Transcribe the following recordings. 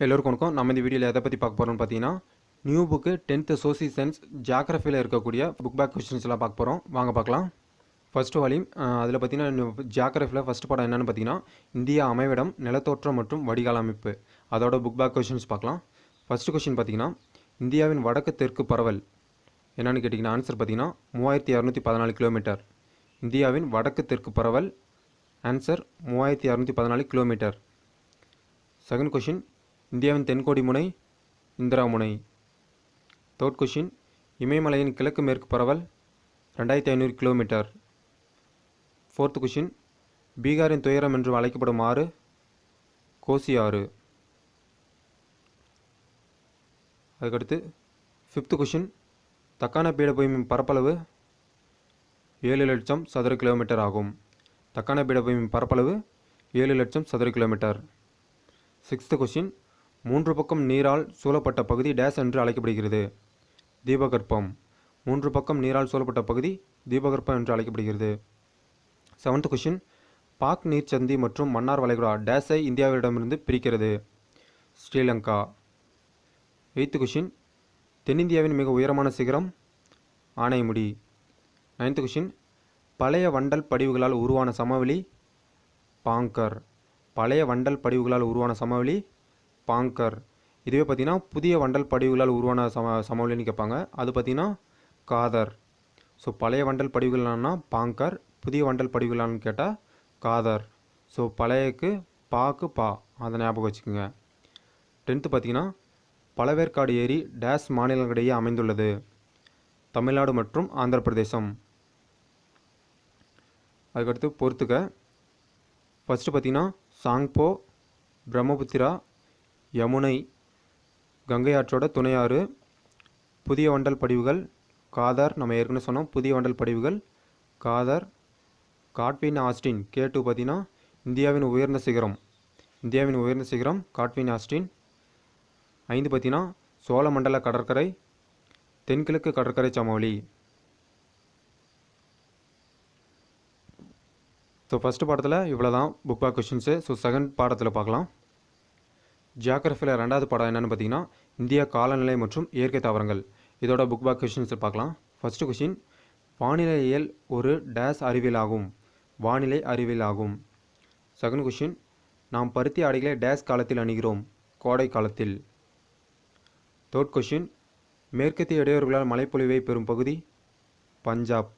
எல்லோருக்கும் வணக்கம். நம்ம இந்த வீடியோவில் எதை பற்றி பார்க்க போகிறோம்னு பார்த்தீங்கன்னா, new book 10th social science ஜியாகிரஃபியில் இருக்கக்கூடிய புக் பேக் கொஸ்டின்ஸ்லாம் பார்க்க போகிறோம். வாங்க பார்க்கலாம். ஃபர்ஸ்ட் வால்யூம் அதில் பார்த்தீங்கன்னா ஜியாகிரஃபியில் ஃபஸ்ட் படம் என்னென்னு பார்த்தீங்கன்னா, இந்தியா அமைவிடம், நிலத்தோற்றம் மற்றும் வடிகால் அமைப்பு. அதோட புக் பேக் கொஸ்டின்ஸ் பார்க்கலாம். ஃபர்ஸ்ட் கொஸ்டின் பார்த்தீங்கன்னா, இந்தியாவின் வடக்கு தெற்கு பரவல் என்னென்னு கேட்டிங்கன்னா ஆன்சர் பார்த்தீங்கன்னா 3614 கிலோமீட்டர். இந்தியாவின் வடக்கு தெற்கு பரவல் ஆன்சர் 3614 கிலோமீட்டர். செகண்ட் கொஷின், இந்தியாவின் தென்கோடி முனை இந்திரா முனை. தேர்ட் கொஷின், இமயமலையின் கிழக்கு மேற்கு பரவல் 2500 கிலோமீட்டர். ஃபோர்த் கொஷின், பீகாரின் துயரம் என்று அழைக்கப்படும் ஆறு கோசி ஆறு. அதுக்கடுத்து ஃபிஃப்த் கொஷின், தக்கான பீடபூமியின் பரப்பளவு 7 லட்சம் சதுர கிலோமீட்டர் ஆகும். தக்கான பீடபூமியின் பரப்பளவு 7 லட்சம் சதுர கிலோமீட்டர். சிக்ஸ்த் கொஷின், மூன்று பக்கம் நீரால் சூழப்பட்ட பகுதி டேஸ் என்று அழைக்கப்படுகிறது. தீபகற்பம். மூன்று பக்கம் நீரால் சூழப்பட்ட பகுதி தீபகற்பம் என்று அழைக்கப்படுகிறது. செவன்த் கொஷின், பாக் நீர்ச்சந்தி மற்றும் மன்னார் வளைகுடா டேஸை இந்தியாவிடமிருந்து பிரிக்கிறது. ஸ்ரீலங்கா. எய்த் கொஷின், தென்னிந்தியாவின் மிக உயரமான சிகரம் ஆனைமுடி. நைன்த் கொஷின், பழைய வண்டல் படிவுகளால் உருவான சமவெளி பாங்கர். பழைய வண்டல் படிவுகளால் உருவான சமவெளி பாங்கர். இதுவே பார்த்திங்கன்னா புதிய வண்டல் படிவுகளால் உருவான சமவெளின்னு கேட்பாங்க. அது பார்த்திங்கன்னா காதர். ஸோ பழைய வண்டல் படிவுகள்னா பாங்கர், புதிய வண்டல் படிவுகளான்னு கேட்டால் காதர். ஸோ பழையக்கு பாக்கு பா, அதை ஞாபகம் வச்சுக்கோங்க. டென்த்து பார்த்திங்கன்னா, பழவேற்காடு ஏரி டேஸ் மாநிலங்களிடையே அமைந்துள்ளது. தமிழ்நாடு மற்றும் ஆந்திர பிரதேசம். அதுக்கடுத்து பொறுத்துக்க. ஃபஸ்ட்டு பார்த்திங்கன்னா, சாங்போ, பிரம்மபுத்திரா, யமுனை, கங்கை ஆற்றோட துணையாறு, புதிய வண்டல் படிவுகள் காதர். நம்ம ஏற்கனவே சொன்னோம் புதிய வண்டல் படிவுகள் காதர். காட்வின் ஆஸ்டின் K2 பார்த்திங்கன்னா இந்தியாவின் உயர்ந்த சிகரம். இந்தியாவின் உயர்ந்த சிகரம் காட்வின் ஆஸ்டின். 5 பார்த்திங்கன்னா சோழமண்டல கடற்கரை, தென்கிழக்கு கடற்கரை சமவெளி. ஸோ ஃபஸ்ட்டு பாடத்தில் இவ்வளோ தான் book back questions. So second பாடத்தில் பார்க்கலாம். ஜியாகிரஃபியில் ரெண்டாவது பாடம் என்னென்னு பார்த்தீங்கன்னா, இந்திய காலநிலை மற்றும் இயற்கை தாவரங்கள். இதோட புக் பேக் கொஷின்ஸை பார்க்கலாம். ஃபஸ்ட்டு கொஷின், வானிலையியல் ஒரு டேஸ் அறிவியல் ஆகும். வானிலை அறிவியல் ஆகும். செகண்ட் கொஷின், நாம் பருத்தி ஆடைகளை டேஸ் காலத்தில் அணிகிறோம். கோடை காலத்தில். தேர்ட் கொஷின், மேற்கத்திய இடையூறுகளால் மழைப்பொழிவை பெறும் பகுதி பஞ்சாப்.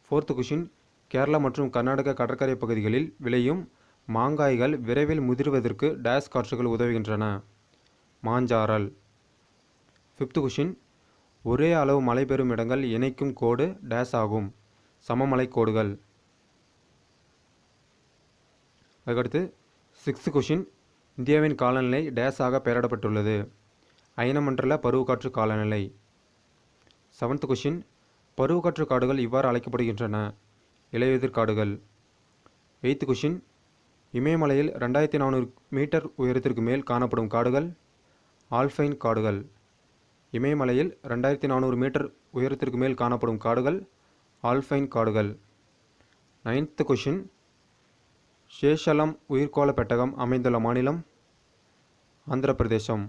ஃபோர்த் கொஷின், கேரளா மற்றும் கர்நாடக கடற்கரை பகுதிகளில் விளையும் மாங்காய்கள் விரைவில் முதிர்வதற்கு டேஸ் காற்றுகள் உதவுகின்றன. மாஞ்சாரல். ஃபிஃப்த் கொஷின், ஒரே அளவு மழை பெறும் இடங்கள் இணைக்கும் கோடு டேஸ் ஆகும். சமமலை கோடுகள். அதுக்கடுத்து சிக்ஸ்த் கொஷின், இந்தியாவின் காலநிலை டேஸாக பெயரிடப்பட்டுள்ளது. அயனமண்டல பருவக்காற்று காலநிலை. செவன்த் கொஷின், பருவக்காற்று காடுகள் இவ்வாறு அழைக்கப்படுகின்றன. இலையுதிர் காடுகள். எய்த் கொஷின், இமயமலையில் 2400 மீட்டர் உயரத்திற்கு மேல் காணப்படும் காடுகள் ஆல்பைன் காடுகள். இமயமலையில் 2400 மீட்டர் உயரத்திற்கு மேல் காணப்படும் காடுகள் ஆல்பைன் காடுகள். நைன்த் கொஷின், சேஷலம் உயிர்கோள பெட்டகம் அமைந்துள்ள மாநிலம் ஆந்திர பிரதேசம்.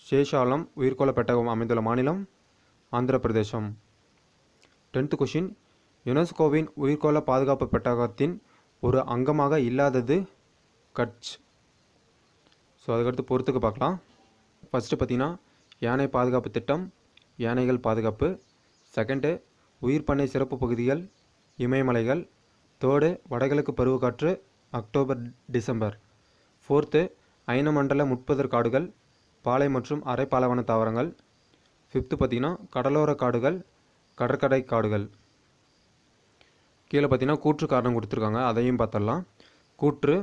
சேஷாலம் உயிர்கோள பெட்டகம் அமைந்துள்ள மாநிலம் ஆந்திர பிரதேசம். 10th கொஷின், யுனெஸ்கோவின் உயிர்கோள பாதுகாப்பு பெட்டகத்தின் ஒரு அங்கமாக இல்லாதது கட்ச். ஸோ அதுக்கடுத்து பொறுத்துக்கு பார்க்கலாம். ஃபஸ்ட்டு பார்த்திங்கன்னா யானை பாதுகாப்பு திட்டம், யானைகள் பாதுகாப்பு. செகண்டு, உயிர் பண்ணை சிறப்பு பகுதிகள் இமயமலைகள். தேர்டு, வடகிழக்கு பருவக்காற்று அக்டோபர் டிசம்பர். ஃபோர்த்து, அயனமண்டல முட்புதர் காடுகள், பாலை மற்றும் அரை பாலைவன தாவரங்கள். ஃபிஃப்த்து பார்த்திங்கன்னா கடலோர காடுகள், கடற்கரை காடுகள். கீழே பார்த்தீங்கன்னா கூற்று காரணம் கொடுத்துருக்காங்க, அதையும் பார்த்துடலாம். கூற்று,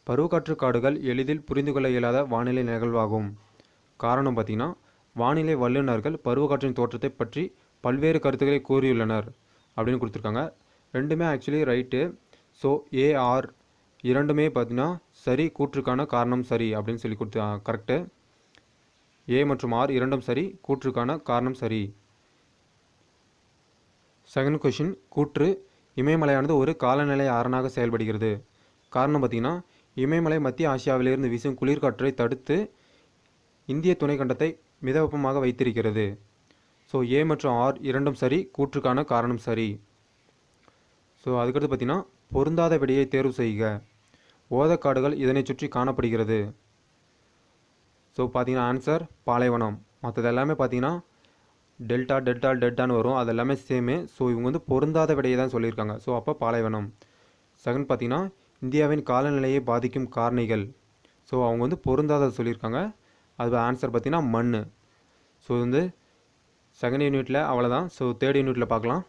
பருவக்காற்று காடுகள் எளிதில் புரிந்து கொள்ள இயலாத வானிலை நிகழ்வாகும். காரணம் பார்த்திங்கன்னா, வானிலை வல்லுநர்கள் பருவக்காற்றின் தோற்றத்தை பற்றி பல்வேறு கருத்துக்களை கூறியுள்ளனர் அப்படின்னு கொடுத்துருக்காங்க. ரெண்டுமே ஆக்சுவலி ரைட்டு. ஸோ ஏஆர் இரண்டுமே பார்த்திங்கன்னா சரி, கூற்றுக்கான காரணம் சரி அப்படின்னு சொல்லி கொடுத்து கரெக்டு. ஏ மற்றும் ஆர் இரண்டும் சரி, கூற்றுக்கான காரணம் சரி. செகண்ட் கொஷின், கூற்று, இமயமலையானது ஒரு காலநிலை அரணாக செயல்படுகிறது. காரணம் பார்த்திங்கன்னா, இமயமலை மத்திய ஆசியாவிலிருந்து வீசும் குளிர்காற்றை தடுத்து இந்திய துணைக்கண்டத்தை மிதவெப்பமாக வைத்திருக்கிறது. ஸோ ஏ மற்றும் ஆர் இரண்டும் சரி, கூற்றுக்கான காரணம் சரி. ஸோ அதுக்கடுத்து பார்த்தீங்கன்னா பொருந்தாத விடையை தேர்வு செய்க. ஓதக்காடுகள் இதனை சுற்றி காணப்படுகிறது. ஸோ பார்த்தீங்கன்னா ஆன்சர் பாலைவனம். மற்றது எல்லாமே பார்த்தீங்கன்னா டெல்டான்னு வரும், அது எல்லாமே சேமு. ஸோ இவங்க வந்து பொருந்தாத விடையை தான் சொல்லியிருக்காங்க. ஸோ அப்போ பாலைவனம். செகண்ட் பார்த்தீங்கன்னா இந்தியாவின் காலநிலையை பாதிக்கும் காரணிகள். ஸோ அவங்க வந்து பொருந்தாத சொல்லியிருக்காங்க. அது ஆன்சர் பார்த்தீங்கன்னா மண். ஸோ வந்து செகண்ட் யூனிட்டில் அவ்வளோதான். ஸோ தேர்ட் யூனிட்டில் பார்க்கலாம்.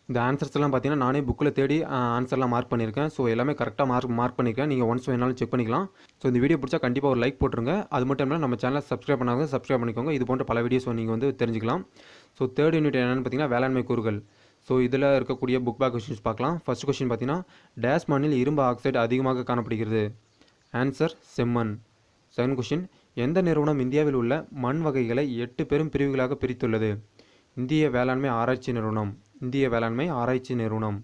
இந்த ஆன்சர்ஸ்லாம் பார்த்தீங்கன்னா நானே புக்கில் தேடி ஆன்சர்லாம் மார்க் பண்ணியிருக்கேன். ஸோ எல்லாமே கரெக்டாக மார்க் பண்ணியிருக்கேன். நீங்கள் ஒன்ஸ் வேணாலும் செக் பண்ணிக்கலாம். ஸோ இந்த வீடியோ பிடிச்சா கண்டிப்பாக ஒரு லைக் போட்டுருங்க. அது மட்டும் இல்லாமல் நம்ம சேனலை சப்ஸ்கிரைப் பண்ணாங்க சப்ஸ்கிரைப் பண்ணிக்கோங்க. இது போன்ற பல வீடியோஸ் நீங்கள் வந்து தெரிஞ்சுக்கலாம். ஸோ தேர்ட் யூனிட் என்னென்னு பார்த்தீங்கன்னா வேளாண்மை கூறுகள். ஸோ இதில் இருக்கக்கூடிய புக் பேக் கொஸ்டின்ஸ் பார்க்கலாம். ஃபர்ஸ்ட் கொஸ்டின் பார்த்தீங்கன்னா டேஷ் மண்ணில் இரும்பு ஆக்சைடு அதிகமாக காணப்படுகிறது. ஆன்சர் செம்மண். செகண்ட் கொஸ்டின் எந்த நிறுவனம் இந்தியாவில் உள்ள மண் வகைகளை 8 பெரும் பிரிவுகளாக பிரித்துள்ளது? இந்திய வேளாண்மை ஆராய்ச்சி நிறுவனம். இந்திய வேளாண்மை ஆராய்ச்சி நிறுவனம்.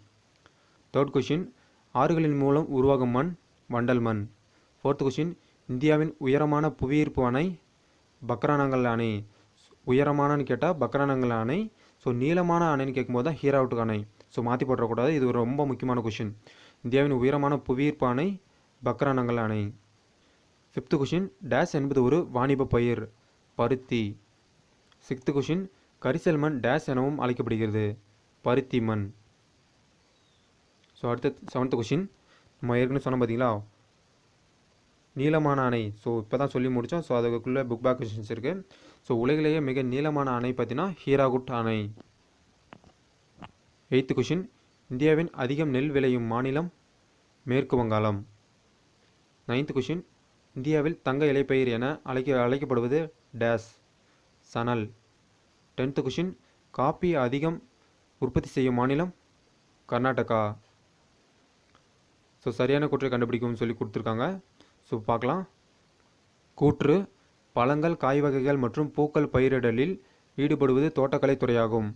தேர்ட் கொஸ்டின் ஆறுகளின் மூலம் உருவாகும் மண் வண்டல் மண். ஃபோர்த் கொஸ்டின் இந்தியாவின் உயரமான புவியீர்ப்பு அணை பக்ரானங்கல் அணை. உயரமானன்னு கேட்டால் பக்ரானங்கல் அணை. ஸோ நீளமான அணைன்னு கேட்கும்போது தான் ஹீராவுட்டுக்கு அணை. ஸோ மாற்றி போட்டுறக்கூடாது, இது ஒரு ரொம்ப முக்கியமான கொஷின். இந்தியாவின் உயரமான புவியீர்ப்பு அணை பக்ரானங்கல் அணை. ஃபிஃப்த் கொஷின் டேஷ் என்பது ஒரு வாணிப பயிர் பருத்தி. சிக்ஸ்த் கொஷின் கரிசல் மண் டேஷ் எனவும் அழைக்கப்படுகிறது பருத்தி மண். ஸோ அடுத்த செவன்த் கொஷின் நம்ம ஏற்கனவே சொன்னோம் பார்த்தீங்களா நீளமான அணை. ஸோ இப்போ தான் சொல்லி முடித்தோம். ஸோ அதுக்குள்ளே புக் பேக் கொஷின்ஸ் இருக்குது. ஸோ உலகிலேயே மிக நீளமான அணை பார்த்தீங்கன்னா ஹீராகுட் அணை. எய்த்து கொஷின் இந்தியாவின் அதிகம் நெல் விளையும் மாநிலம் மேற்கு வங்காளம். நைன்த் கொஷின் இந்தியாவில் தங்க இலைப்பயிர் என அழைக்கப்படுவது டேஸ் சணல். 10th கொஷின் காப்பி அதிகம் உற்பத்தி செய்யும் மாநிலம் கர்நாடகா. ஸோ சரியான கூற்றை கண்டுபிடிக்கும்னு சொல்லி கொடுத்துருக்காங்க. ஸோ பார்க்கலாம். கூற்று பழங்கள் காய் வகைகள் மற்றும் பூக்கள் பயிரிடலில் ஈடுபடுவது தோட்டக்கலைத்துறையாகும்.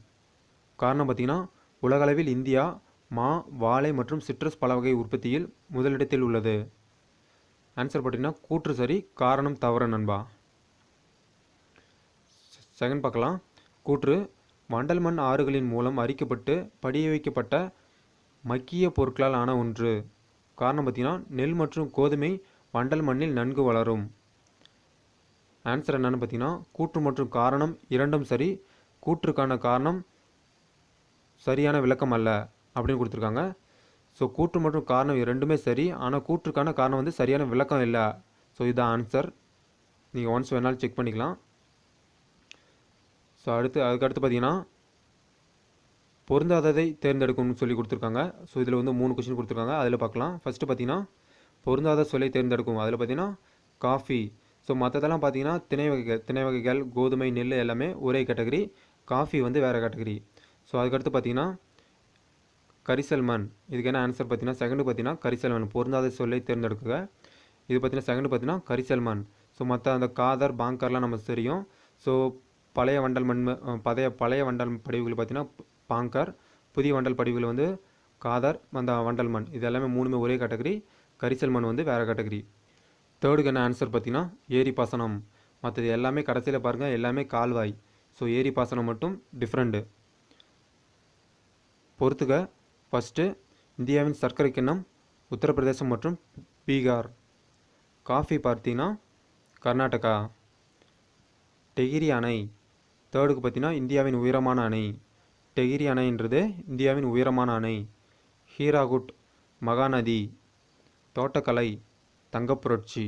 காரணம் பார்த்திங்கன்னா உலகளவில் இந்தியா மா வாழை மற்றும் சிட்ரஸ் பல வகை உற்பத்தியில் முதலிடத்தில் உள்ளது. ஆன்சர் பார்த்தீங்கன்னா கூற்று சரி, காரணம் தவறு நண்பா. செகண்ட் பார்க்கலாம். கூற்று வண்டல் மண் ஆறுகளின் மூலம் அரிக்கப்பட்டு படிய வைக்கப்பட்ட மக்கிய பொருட்களால் ஆன ஒன்று. காரணம் பார்த்தீங்கன்னா நெல் மற்றும் கோதுமை வண்டல் மண்ணில் நன்கு வளரும். ஆன்சர் என்னன்னு பார்த்தீங்கன்னா கூற்று மற்றும் காரணம் இரண்டும் சரி, கூற்றுக்கான காரணம் சரியான விளக்கம் அல்ல அப்படின்னு கொடுத்துருக்காங்க. ஸோ கூற்று மற்றும் காரணம் இரண்டுமே சரி, ஆனால் கூற்றுக்கான காரணம் வந்து சரியான விளக்கம் இல்லை. ஸோ இதுதான் ஆன்சர். நீங்கள் ஒன்ஸ் வேணாலும் செக் பண்ணிக்கலாம். ஸோ அதுக்கடுத்து பார்த்தீங்கன்னா பொருந்தாததை தேர்ந்தெடுக்கணும்னு சொல்லி கொடுத்துருக்காங்க. ஸோ இதில் வந்து 3 கொஸ்டின் கொடுத்துருக்காங்க, அதில் பார்க்கலாம். ஃபஸ்ட்டு பார்த்தீங்கன்னா பொருந்தாத சொல்லை தேர்ந்தெடுக்கும். அதில் பார்த்தீங்கன்னா காஃபி. ஸோ மற்றதெல்லாம் பார்த்தீங்கன்னா திணை வகைகள் கோதுமை நெல் எல்லாமே ஒரே கேட்டகரி, காஃபி வந்து வேறு கேட்டகரி. ஸோ அதுக்கடுத்து பார்த்தீங்கன்னா கரிசல் மண். இதுக்கு என்ன ஆன்சர் பார்த்தீங்கன்னா செகண்டு பார்த்தீங்கன்னா கரிசல் மண் பொருந்தாத சொல்லை தேர்ந்தெடுக்குங்க. இது பார்த்தீங்கன்னா செகண்டு பார்த்தீங்கன்னா கரிசல் மண். ஸோ மற்ற அந்த காதர் பாங்கர்லாம் நமக்கு தெரியும். ஸோ பழைய வண்டல் மண் பழைய வண்டல் படிவுகள் பார்த்தீங்கன்னா பாங்கர், புதிய வண்டல் படிவுகள் வந்து காதர், அந்த வண்டல் மண். இது எல்லாமே மூணுமே ஒரே கேட்டகரி, கரிசல் மண் வந்து வேறு கேட்டகரி. தேர்டுக்கு என்ன ஆன்சர் பார்த்தீங்கன்னா ஏரி பாசனம். மற்றது எல்லாமே கடைசியில் பாருங்கள் எல்லாமே கால்வாய். ஸோ ஏரி பாசனம் மட்டும் டிஃப்ரெண்ட்டு. பொறுத்துக்க. ஃபஸ்ட்டு இந்தியாவின் சர்க்கரை கிண்ணம் உத்தரப்பிரதேசம் மற்றும் பீகார். காஃபி பார்த்தீங்கன்னா கர்நாடகா. டெகிரி அணை தேர்டுக்கு பார்த்தீங்கன்னா இந்தியாவின் உயரமான அணை. டெகிரி அணைன்றது இந்தியாவின் உயரமான அணை. ஹீராகுட் மகாநதி. தோட்டக்கலை தங்கப்புரட்சி.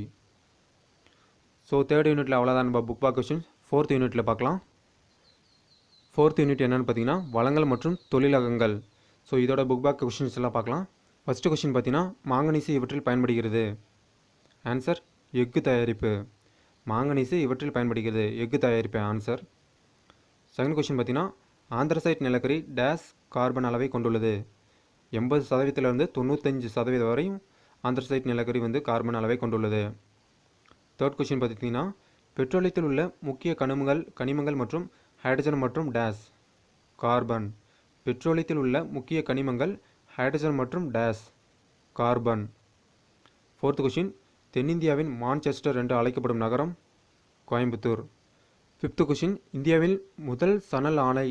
ஸோ தேர்ட் யூனிட்டில் அவ்வளோதான் நம்ம புக் பேக் கொஸ்டின். ஃபோர்த் யூனிட்டில் பார்க்கலாம். ஃபோர்த் யூனிட் என்னென்னு பார்த்தீங்கன்னா வளங்கள் மற்றும் தொழிலகங்கள். ஸோ இதோட புக் பேக் கொஸ்டின்ஸ் எல்லாம் பார்க்கலாம். ஃபஸ்ட்டு கொஸ்டின் பார்த்தீங்கன்னா மாங்கனீசு இவற்றில் பயன்படுகிறது. ஆன்சர் எஃகு தயாரிப்பு. மாங்கனீசு இவற்றில் பயன்படுகிறது எஃகு தயாரிப்பு ஆன்சர். செகண்ட் கொஸ்டின் பார்த்தீங்கன்னா ஆந்திரசைட் நிலக்கரி டேஸ் கார்பன் அளவை கொண்டுள்ளது. 80% 95% வரையும் ஆந்திரசைட் நிலக்கரி வந்து கார்பன் அளவை கொண்டுள்ளது. தேர்ட் கொஸ்டின் பார்த்தீங்கன்னா பெட்ரோலியத்தில் உள்ள முக்கிய கனிமங்கள் மற்றும் ஹைட்ரஜன் மற்றும் டேஸ் கார்பன். பெட்ரோலியத்தில் உள்ள முக்கிய கனிமங்கள் ஹைட்ரஜன் மற்றும் டேஸ் கார்பன். 4th கொஷின் தென்னிந்தியாவின் மான்செஸ்டர் என்று அழைக்கப்படும் நகரம் கோயம்புத்தூர். 5th கொஷின் இந்தியாவில் முதல் சணல் ஆலை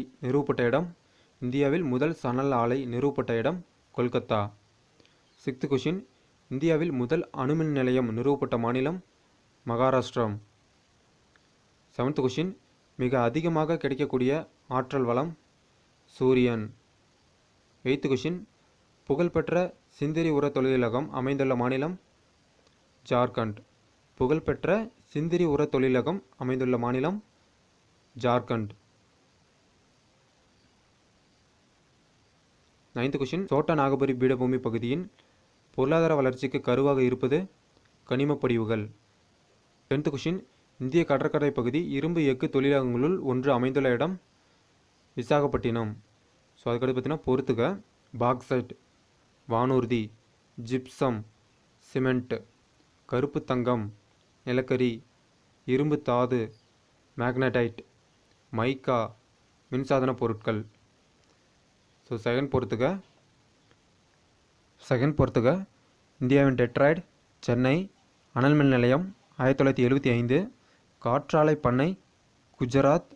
நிறுவப்பட்ட இடம் கொல்கத்தா. 6th கொஷின் இந்தியாவில் முதல் அணுமின் நிலையம் நிறுவப்பட்ட மாநிலம் மகாராஷ்டிரம். 7th கொஷின் மிக அதிகமாக கிடைக்கக்கூடிய ஆற்றல் வளம் சூரியன். 8th கொஷின் புகழ்பெற்ற சிந்திரி உர தொழிலகம் அமைந்துள்ள மாநிலம் ஜார்க்கண்ட். 9th கொஷின் சோட்டா நாகபுரி பீடபூமி பகுதியின் பொருளாதார வளர்ச்சிக்கு கருவாக இருப்பது கனிமப்படிவுகள். 10th கொஷின் இந்திய கடற்கரை பகுதி இரும்பு எஃகு தொழிலகங்களுள் ஒன்று அமைந்துள்ள இடம் விசாகப்பட்டினம். ஸோ அதுக்கடுத்து பார்த்தீங்கன்னா பொறுத்துக பாக்சைட், வானூர்தி, ஜிப்சம், சிமெண்ட், கருப்பு தங்கம், நிலக்கரி, இரும்பு தாது, மேக்னடைட், மைக்கா, மின்சாதன பொருட்கள். ஸோ செகண்ட் பொறுத்துக இந்தியாவின் டெட்ராய்டு சென்னை, அனல் மின் நிலையம் 1975, காற்றாலை பண்ணை குஜராத்,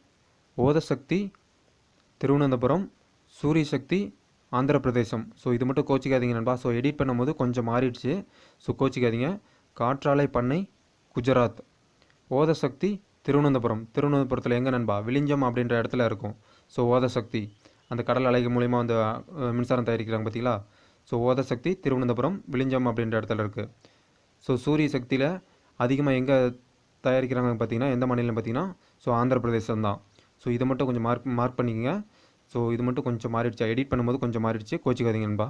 ஓதசக்தி திருவனந்தபுரம், சூரிய சக்தி ஆந்திர பிரதேசம். ஸோ இது மட்டும் கோச்சிக்காதீங்க நண்பா. ஸோ எடிட் பண்ணும்போது கொஞ்சம் மாறிடுச்சு, ஸோ கோச்சிக்காதீங்க. காற்றாலை பண்ணை குஜராத், ஓதசக்தி திருவனந்தபுரத்தில் எங்கே நண்பா? விழிஞ்சம் அப்படின்ற இடத்துல இருக்கும். ஸோ ஓதசக்தி அந்த கடல் அலைகள் மூலிமா அந்த மின்சாரம் தயாரிக்கிறாங்க பார்த்தீங்களா? ஸோ ஓதசக்தி திருவனந்தபுரம், விழிஞ்சம் அப்படின்ற இடத்துல இருக்குது. ஸோ சூரிய சக்தியில் அதிகமாக எங்கே தயாரிக்கிறாங்க பார்த்தீங்கன்னா எந்த மாநிலம் பார்த்தீங்கன்னா ஸோ ஆந்திர பிரதேசம் தான். ஸோ இதை மட்டும் கொஞ்சம் மார்க் பண்ணிக்கங்க. ஸோ இது மட்டும் கொஞ்சம் மாறிடுச்சு, எடிட் பண்ணும்போது கொஞ்சம் மாறிடுச்சு, கோச்சிக்காதீங்க நண்பா.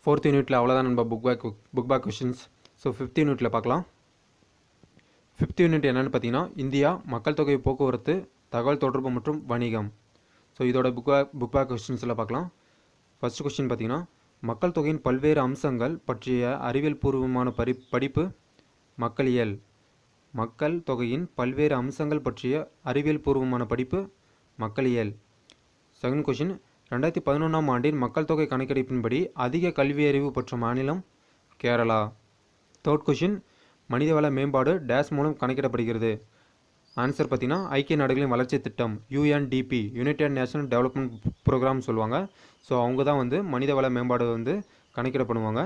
4th யூனிட்டில் அவ்வளோதான் நண்பா book back questions. So 5th யூனிட்டில் பார்க்கலாம். 5th யூனிட் என்னென்னு பார்த்தீங்கன்னா இந்தியா, மக்கள் தொகை, போக்குவரத்து, தகவல் தொடர்பு மற்றும் வணிகம். ஸோ இதோட புக் பேக் கொஷின்ஸில் பார்க்கலாம். ஃபர்ஸ்ட் கொஷின் பார்த்தீங்கன்னா மக்கள் தொகையின் பல்வேறு அம்சங்கள் பற்றிய அறிவியல் பூர்வமான படிப்பு மக்களியல். மக்கள் தொகையின் பல்வேறு அம்சங்கள் பற்றிய அறிவியல் பூர்வமான படிப்பு மக்களியல். செகண்ட் கொஷின் 2011ஆம் ஆண்டின் மக்கள் தொகை கணக்கெடுப்பின்படி அதிக கல்வியறிவு பெற்ற மாநிலம் கேரளா. தேர்ட் கொஷின் மனிதவள மேம்பாடு டேஸ் மூலம் கணக்கிடப்படுகிறது. ஆன்சர் பார்த்தீங்கன்னா ஐக்கிய நாடுகளின் வளர்ச்சி திட்டம் UNDP, united national development programme சொல்லுவாங்க. ஸோ அவங்க தான் வந்து மனிதவள மேம்பாடு வந்து கணக்கிட பண்ணுவாங்க.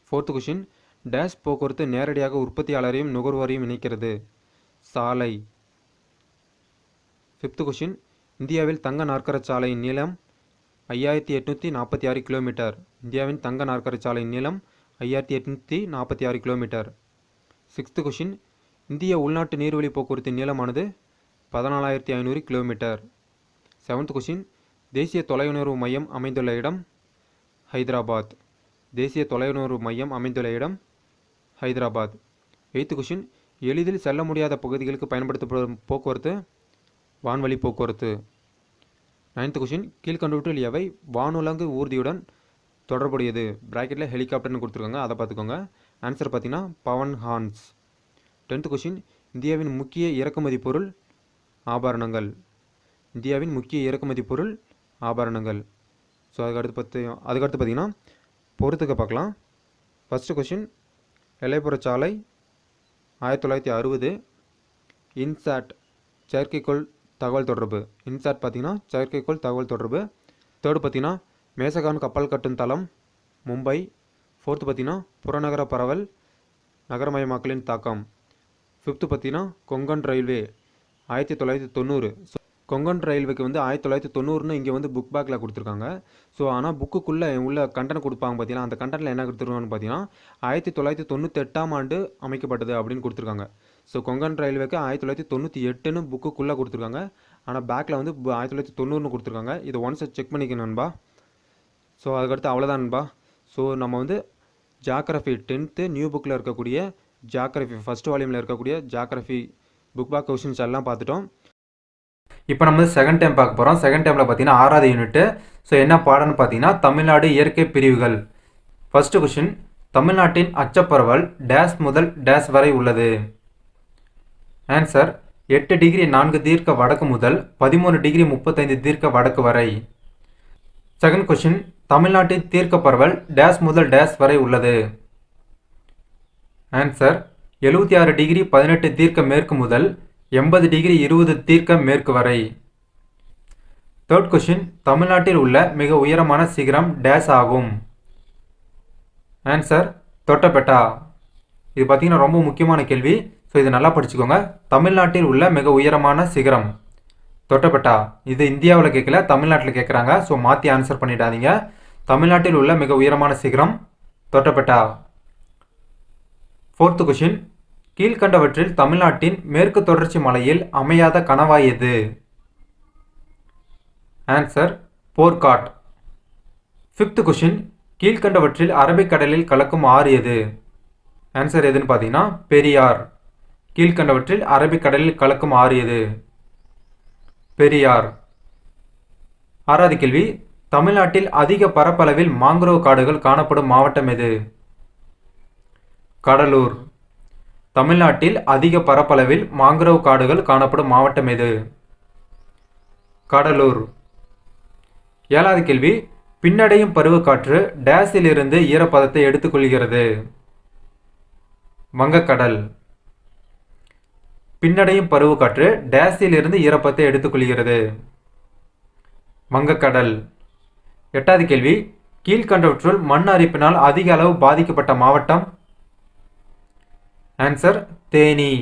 ஃபோர்த் கொஷின் டேஷ் போக்குவரத்து நேரடியாக உற்பத்தியாளரையும் நுகர்வோரையும் இணைக்கிறது சாலை. ஃபிஃப்த் கொஷின் இந்தியாவில் தங்க நாற்கர சாலையின் நீளம் 5846 கிலோமீட்டர். இந்தியாவின் தங்க நாற்கர சாலையின் நீளம் 5846 கிலோமீட்டர். சிக்ஸ்த் கொஷின் இந்திய உள்நாட்டு நீர்வழி போக்குவரத்தின் நீளமானது 14500 கிலோமீட்டர். செவன்த் கொஷின் தேசிய தொலையுணர்வு மையம் அமைந்துள்ள இடம் ஹைதராபாத். தேசிய தொலையுணர்வு மையம் அமைந்துள்ள இடம் ஹைதராபாத். எய்த்து கொஷின் எளிதில் செல்ல முடியாத பகுதிகளுக்கு பயன்படுத்தப்படும் போக்குவரத்து வான்வழி போக்குவரத்து. நைன்த் கொஷின் கீழ்கண்டவற்றில் எவை வானுலங்கு ஊர்தியுடன் தொடர்புடையது? பிராக்கெட்டில் ஹெலிகாப்டர்னு கொடுத்துருக்காங்க, அதை பார்த்துக்கோங்க. ஆன்சர் பார்த்தீங்கன்னா பவன் ஹார்ன்ஸ். 10th கொஷின் இந்தியாவின் முக்கிய இறக்குமதி பொருள் ஆபரணங்கள். இந்தியாவின் முக்கிய இறக்குமதி பொருள் ஆபரணங்கள். ஸோ அதுக்கடுத்து பார்த்தீங்கன்னா பொறுத்துக்க பார்க்கலாம். First question எல்லைப்புறச்சாலை 1960. இன்சாட் செயற்கைக்கோள் தகவல் தொடர்பு. இன்சாட் பார்த்தீங்கன்னா செயற்கைக்கோள் தகவல் தொடர்பு. தேர்டு பார்த்தீங்கன்னா மேசகான் கப்பல் கட்டும் தளம் மும்பை. ஃபோர்த்து பார்த்தீங்கன்னா புறநகர பரவல் நகரமயமாக்கலின் தாக்கம். ஃபிஃப்த்து பார்த்தீங்கன்னா கொங்கன் ரயில்வே 1990. ஸோ கொங்கன் ரயில்வேக்கு வந்து 1990ன்னு இங்கே வந்து புக் பேக்கில் கொடுத்துருக்காங்க. ஸோ ஆனால் புக்குக்குள்ளே உள்ள கண்டென்ட் கொடுப்பாங்க பார்த்தீங்கன்னா, அந்த கண்டென்ட்டில் என்ன கொடுத்துருக்காங்கன்னு பார்த்தீங்கன்னா 1998ஆம் ஆண்டு அமைக்கப்பட்டது அப்படின்னு கொடுத்துருக்காங்க. ஸோ கொங்கன் ரயில்வேக்கு 1998ன்னு புக்குக்குள்ளே கொடுத்துருக்காங்க. ஆனால் பேக்கில் வந்து 1990ன்னு கொடுத்துருக்காங்க. இதை ஒன்ஸ் செக் பண்ணிக்கணும் நண்பா. ஸோ அதுக்கடுத்து அவ்வளோதான் நண்பா. ஸோ நம்ம வந்து ஜாகிரஃபி 10th நியூ புக்கில் இருக்கக்கூடிய ஜாகிரஃபி ஃபஸ்ட் வால்யூமில் இருக்கக்கூடிய ஜாகிரஃபி புக் பேக் கொஷின்ஸ் எல்லாம் பார்த்துட்டோம். இப்போ நம்ம செகண்ட் டைம் பார்க்க போகிறோம். செகண்ட் டைமில் பார்த்தீங்கன்னா 6வது யூனிட்டு. ஸோ என்ன பாடம்னு பார்த்தீங்கன்னா தமிழ்நாடு இயற்கை பிரிவுகள். ஃபர்ஸ்ட் கொஷின் தமிழ்நாட்டின் அச்சப்பரவல் டேஸ் முதல் டேஸ் வரை உள்ளது. ஆன்சர் 8 டிகிரி 4 தீர்க்க வடக்கு முதல் 13 டிகிரி 35 தீர்க்க வடக்கு வரை. செகண்ட் கொஷின் தமிழ்நாட்டின் தீர்க்க பரவல் டேஸ் முதல் டேஸ் வரை உள்ளது? ஆன்சர் 76 டிகிரி 18 தீர்க்க மேற்கு முதல் 80 டிகிரி 20 தீர்க்க மேற்கு வரை. தேர்ட் கொஸ்டின், தமிழ்நாட்டில் உள்ள மிக உயரமான சிகரம் டேஸ் ஆகும்? ஆன்சர் தொட்டபெட்டா. இது பார்த்தீங்கன்னா ரொம்ப முக்கியமான கேள்வி. ஸோ இதை நல்லா படிச்சுக்கோங்க. தமிழ்நாட்டில் உள்ள மிக உயரமான சிகரம் தொட்டபெட்டா. இது இந்தியாவில் கேட்கல, தமிழ்நாட்டில் கேட்குறாங்க. ஸோ மாற்றி ஆன்சர் பண்ணிடாதீங்க. தமிழ்நாட்டில் உள்ள மிக உயரமான சிகரம் தொட்டபெட்டா. ஃபோர்த்து கொஷின், கீழ்கண்டவற்றில் தமிழ்நாட்டின் மேற்கு தொடர்ச்சி மலையில் அமையாத கணவாய் எது? ஆன்சர் போர்காட். ஃபிஃப்த் கொஷின், கீழ்கண்டவற்றில் அரபிக்கடலில் கலக்கும் ஆறு எது? ஆன்சர் எதுன்னு பார்த்தீங்கன்னா பெரியார். கீழ்கண்டவற்றில் அரபிக்கடலில் கலக்கும் ஆறு எது? பெரியார். ஆறாவது கேள்வி, தமிழ்நாட்டில் அதிக பரப்பளவில் மாங்குரோவ் காடுகள் காணப்படும் மாவட்டம் எது? கடலூர். தமிழ்நாட்டில் அதிக பரப்பளவில் மாங்குரோவ் காடுகள் காணப்படும் மாவட்டம் எது? கடலூர். ஏழாவது கேள்வி, பின்னடையும் பருவக்காற்று டேஸில் இருந்து ஈரப்பதத்தை எடுத்துக்கொள்கிறது? வங்கக்கடல். பின்னடையும் பருவக்காற்று டேஸில் இருந்து ஈரப்பதத்தை எடுத்துக்கொள்கிறது? வங்கக்கடல். எட்டாவது கேள்வி, கீழ்கண்டவற்றுள் மண் அரிப்பினால் அதிக அளவு பாதிக்கப்பட்ட மாவட்டம்? ஆன்சர் தேனி.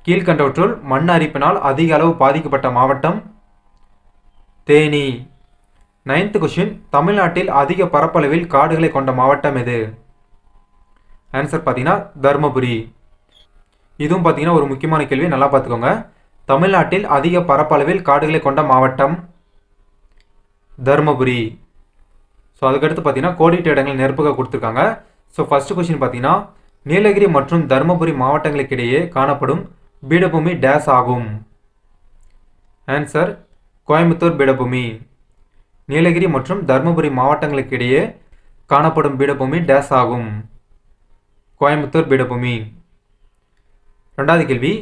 கீழ்கண்டவற்றுள் மண் அரிப்பினால் அதிக அளவு பாதிக்கப்பட்ட மாவட்டம்? தேனி. நைன்த் கொஸ்டின், தமிழ்நாட்டில் அதிக பரப்பளவில் காடுகளை கொண்ட மாவட்டம் எது? ஆன்சர் பார்த்தீங்கன்னா தருமபுரி. இதுவும் பார்த்தீங்கன்னா ஒரு முக்கியமான கேள்வி, நல்லா பார்த்துக்கோங்க. தமிழ்நாட்டில் அதிக பரப்பளவில் காடுகளை கொண்ட மாவட்டம்? தருமபுரி. ஸோ அதுக்கடுத்து பார்த்தீங்கன்னா கோடிட்ட இடங்கள் நெருப்புக கொடுத்துருக்காங்க. ஸோ ஃபர்ஸ்ட் கொஸ்டின் பார்த்தீங்கன்னா, நீலகிரி மற்றும் தருமபுரி மாவட்டங்களுக்கிடையே காணப்படும் பீடபூமி டேஸ் ஆகும்? ஆன்சர் கோயம்புத்தூர் பீடபூமி. நீலகிரி மற்றும் தருமபுரி மாவட்டங்களுக்கிடையே காணப்படும் பீடபூமி டேஸ் ஆகும்? கோயம்புத்தூர் பீடபூமி. ரெண்டாவது கேள்வி,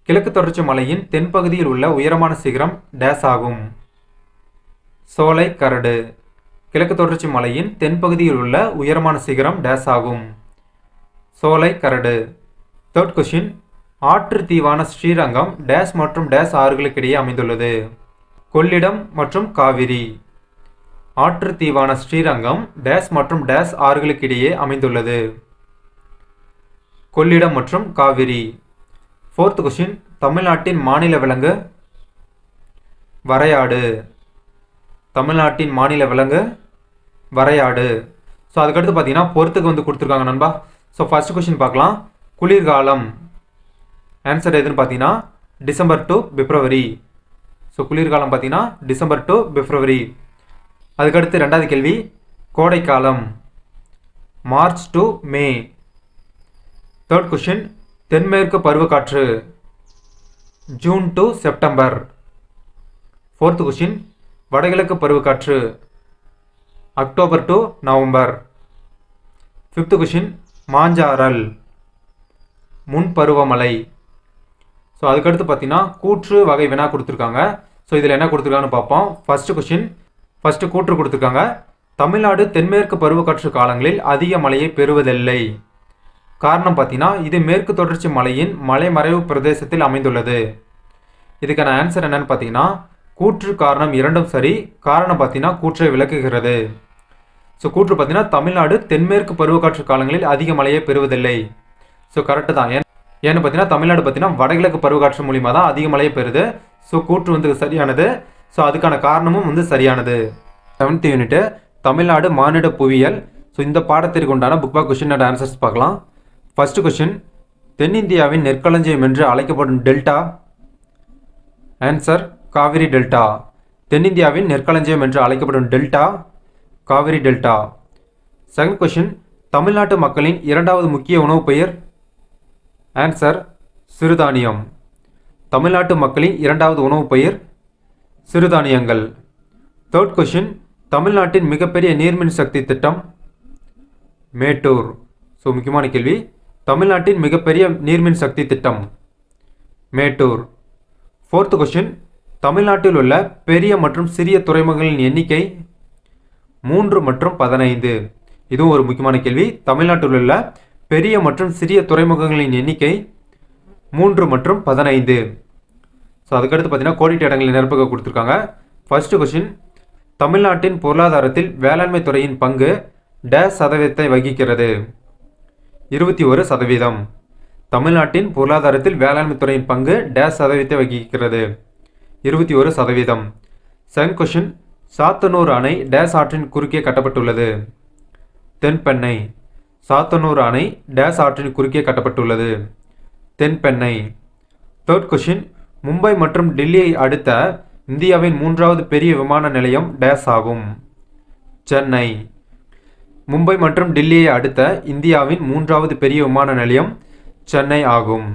கிழக்கு தொடர்ச்சி மலையின் தென்பகுதியில் உள்ள உயரமான சிகரம் டேஸ் ஆகும்? சோலை கரடு. கிழக்கு தொடர்ச்சி மலையின் தென்பகுதியில் உள்ள உயரமான சிகரம் டேஸ் ஆகும்? சோலை கரடு. தேர்ட் கொஸ்டின், ஆற்று தீவான ஸ்ரீரங்கம் டேஸ் மற்றும் டேஸ் ஆறுகளுக்கிடையே அமைந்துள்ளது? கொள்ளிடம் மற்றும் காவிரி. ஆற்று தீவான ஸ்ரீரங்கம் டேஸ் மற்றும் டேஸ் ஆறுகளுக்கிடையே அமைந்துள்ளது? கொள்ளிடம் மற்றும் காவிரி. ஃபோர்த் கொஸ்டின், தமிழ்நாட்டின் மாநில விலங்கு? வரையாடு. தமிழ்நாட்டின் மாநில விலங்கு வரையாடு. ஸோ அதுக்கடுத்து பார்த்தீங்கன்னா பொறுத்துக்கு வந்து கொடுத்துருக்காங்க நண்பா. ஸோ ஃபர்ஸ்ட் கொஸ்டின் பார்க்கலாம். குளிர்காலம். ஆன்சர் எதுன்னு பார்த்தீங்கன்னா டிசம்பர் டு பிப்ரவரி. ஸோ குளிர்காலம் பார்த்தீங்கன்னா டிசம்பர் டு பிப்ரவரி. அதுக்கடுத்து ரெண்டாவது கேள்வி, கோடைக்காலம் March to May. Third question, தென்மேற்கு பருவக்காற்று June to September. Fourth question, வடகிழக்கு பருவக்காற்று October to November. Fifth question, மாஞ்சாரல் முன்பருவமழை. ஸோ அதுக்கடுத்து பார்த்தீங்கன்னா கூற்று வகை வினா கொடுத்துருக்காங்க. ஸோ இதில் என்ன கொடுத்துருக்காங்கன்னு பார்ப்போம். ஃபர்ஸ்ட் கொஸ்டின், ஃபர்ஸ்ட் கூற்று கொடுத்துருக்காங்க. தமிழ்நாடு தென்மேற்கு பருவக்காற்று காலங்களில் அதிக மழையை பெறுவதில்லை. காரணம் பார்த்தீங்கன்னா இது மேற்கு தொடர்ச்சி மலையின் மலைமறைவு பிரதேசத்தில் அமைந்துள்ளது. இதுக்கான ஆன்சர் என்னன்னு பார்த்தீங்கன்னா கூற்று காரணம் இரண்டும் சரி. காரணம் பார்த்தீங்கன்னா கூற்றை விளக்குகிறது. ஸோ கூற்று பார்த்தீங்கன்னா தமிழ்நாடு தென்மேற்கு பருவக்காற்று காலங்களில் அதிக மழையை பெறுவதில்லை. ஸோ கரெக்டு தான். ஏன்னு பார்த்தீங்கன்னா தமிழ்நாடு பார்த்தீங்கன்னா வடகிழக்கு பருவக்காற்று மூலியமாக தான் அதிக மழையை பெறுது. ஸோ கூற்று வந்து சரியானது. ஸோ அதுக்கான காரணமும் வந்து சரியானது. 7th யூனிட் தமிழ்நாடு மானிட புவியியல். ஸோ இந்த பாடத்திற்கு உண்டான book back question and answers பார்க்கலாம். ஃபர்ஸ்ட் கொஸ்டின், தென்னிந்தியாவின் நெற்களஞ்சியம் என்று அழைக்கப்படும் டெல்டா? Answer Kaveri delta. தென்னிந்தியாவின் நெற்களஞ்சியம் என்று அழைக்கப்படும் delta Kaveri delta. Second question, தமிழ்நாட்டு மக்களின் இரண்டாவது முக்கிய உணவு பெயர்? ஆன்சர் சிறுதானியம். தமிழ்நாட்டு மக்களின் இரண்டாவது உணவு பெயர் சிறுதானியங்கள். தேர்ட் கொஸ்டின், தமிழ்நாட்டின் மிகப்பெரிய நீர்மின் சக்தி திட்டம்? மேட்டூர். ஸோ முக்கியமான கேள்வி. தமிழ்நாட்டின் மிகப்பெரிய நீர்மின் சக்தி திட்டம் மேட்டூர். ஃபோர்த் கொஸ்டின், தமிழ்நாட்டில் உள்ள பெரிய மற்றும் சிறிய துறைமுகங்களின் எண்ணிக்கை? 3 மற்றும் 15. இதுவும் ஒரு முக்கியமான கேள்வி. தமிழ்நாட்டில் உள்ள பெரிய மற்றும் சிறிய துறைமுகங்களின் எண்ணிக்கை 3 மற்றும் 15. ஸோ அதுக்கடுத்து பார்த்தீங்கன்னா கோடிட்ட இடங்களை நிரப்புக கொடுத்துருக்காங்க. ஃபர்ஸ்ட் கொஸ்டின், தமிழ்நாட்டின் பொருளாதாரத்தில் வேளாண்மை துறையின் பங்கு டேஷ் சதவீதத்தை வகிக்கிறது? 21%. தமிழ்நாட்டின் பொருளாதாரத்தில் வேளாண்மை துறையின் பங்கு டேஷ் சதவீதத்தை வகிக்கிறது? 21%. செகண்ட் கொஸ்டின், சாத்தனூர் அணை டேஷ் ஆற்றின் குறுக்கே கட்டப்பட்டுள்ளது? தென்பெண்ணை. சாத்தனூர் அணை டேஷ் ஆற்றின் குறுக்கே கட்டப்பட்டுள்ளது? தென்பெண்ணை. தேர்ட் கொஸ்டின், மும்பை மற்றும் டெல்லியை அடுத்த இந்தியாவின் 3வது பெரிய விமான நிலையம் டேஷ் ஆகும்? சென்னை. மும்பை மற்றும் டெல்லியை அடுத்த இந்தியாவின் 3வது பெரிய விமான நிலையம் சென்னை ஆகும்.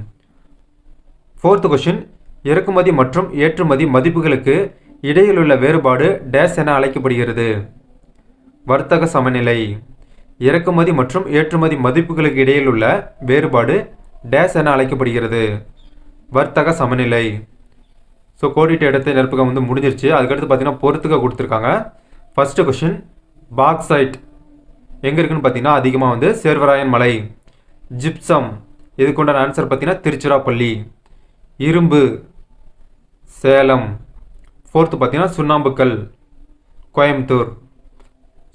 ஃபோர்த் கொஸ்டின், இறக்குமதி மற்றும் ஏற்றுமதி மதிப்புகளுக்கு இடையிலுள்ள வேறுபாடு டேஷ் என அழைக்கப்படுகிறது? வர்த்தக சமநிலை. இறக்குமதி மற்றும் ஏற்றுமதி மதிப்புகளுக்கு இடையில் உள்ள வேறுபாடு டேஷ் என அழைக்கப்படுகிறது? வர்த்தக சமநிலை. ஸோ கோடிட்ட இடத்தை நிரப்புக முடிஞ்சிருச்சு. அதுக்கடுத்து பார்த்தீங்கன்னா பொறுத்துக்க கொடுத்துருக்காங்க. ஃபர்ஸ்ட் கொஸ்டின், பாக்சைட் எங்கே இருக்குன்னு பார்த்தீங்கன்னா அதிகமாக சேர்வராயன் மலை. ஜிப்சம் இதுக்குண்டான ஆன்சர் பார்த்தீங்கன்னா திருச்சிராப்பள்ளி. இரும்பு சேலம். ஃபோர்த்து பார்த்தீங்கன்னா சுண்ணாம்புக்கல் கோயம்புத்தூர்.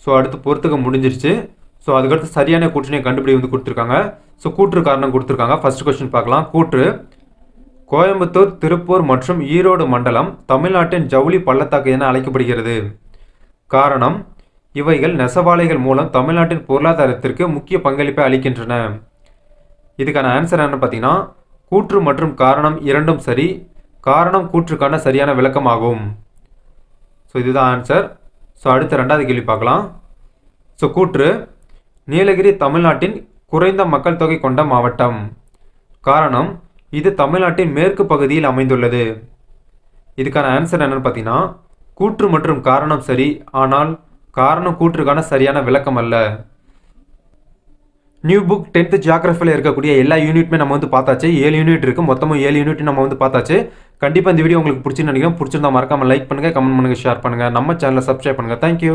ஸோ அடுத்து பொறுத்துக்க முடிஞ்சிருச்சு. ஸோ அதுக்கடுத்து சரியான கூற்றினை கண்டுபிடி கொடுத்துருக்காங்க. ஸோ கூற்று காரணம் கொடுத்துருக்காங்க. ஃபர்ஸ்ட் கொஸ்டின் பார்க்கலாம். கூற்று, கோயம்புத்தூர், திருப்பூர் மற்றும் ஈரோடு மண்டலம் தமிழ்நாட்டின் ஜவுளி பள்ளத்தாக்கு என அழைக்கப்படுகிறது. காரணம், இவைகள் நெசவாலைகள் மூலம் தமிழ்நாட்டின் பொருளாதாரத்திற்கு முக்கிய பங்களிப்பை அளிக்கின்றன. இதுக்கான ஆன்சர் என்ன பார்த்தீங்கன்னா கூற்று மற்றும் காரணம் இரண்டும் சரி. காரணம் கூற்றுக்கான சரியான விளக்கமாகும். ஸோ இதுதான் ஆன்சர். ஸோ அடுத்த ரெண்டாவது கேள்வி பார்க்கலாம். ஸோ கூற்று, நீலகிரி தமிழ்நாட்டின் குறைந்த மக்கள் தொகை கொண்ட மாவட்டம். காரணம், இது தமிழ்நாட்டின் மேற்கு பகுதியில் அமைந்துள்ளது. இதுக்கான ஆன்சர் என்னன்னு பார்த்தீங்கன்னா கூற்று மற்றும் காரணம் சரி, ஆனால் காரணம் கூற்றுக்கான சரியான விளக்கம் அல்ல. நியூ புக் 10th ஜியாகிரஃபியில் இருக்கக்கூடிய எல்லா யூனிட்டுமே நம்ம பார்த்தாச்சு. 7 யூனிட் இருக்குது. மொத்தமும் 7 யூனிட் நம்ம பார்த்தாச்சு. கண்டிப்பாக இந்த வீடியோ உங்களுக்கு பிடிச்சின்னு நினைக்கிறேன். பிடிச்சிருந்தா மறக்காமல் லைக் பண்ணுங்கள், கமெண்ட் பண்ணுங்கள், ஷேர் பண்ணுங்கள். நம்ம சேனலை சப்ஸ்கிரைப் பண்ணுங்கள். தேங்க்யூ.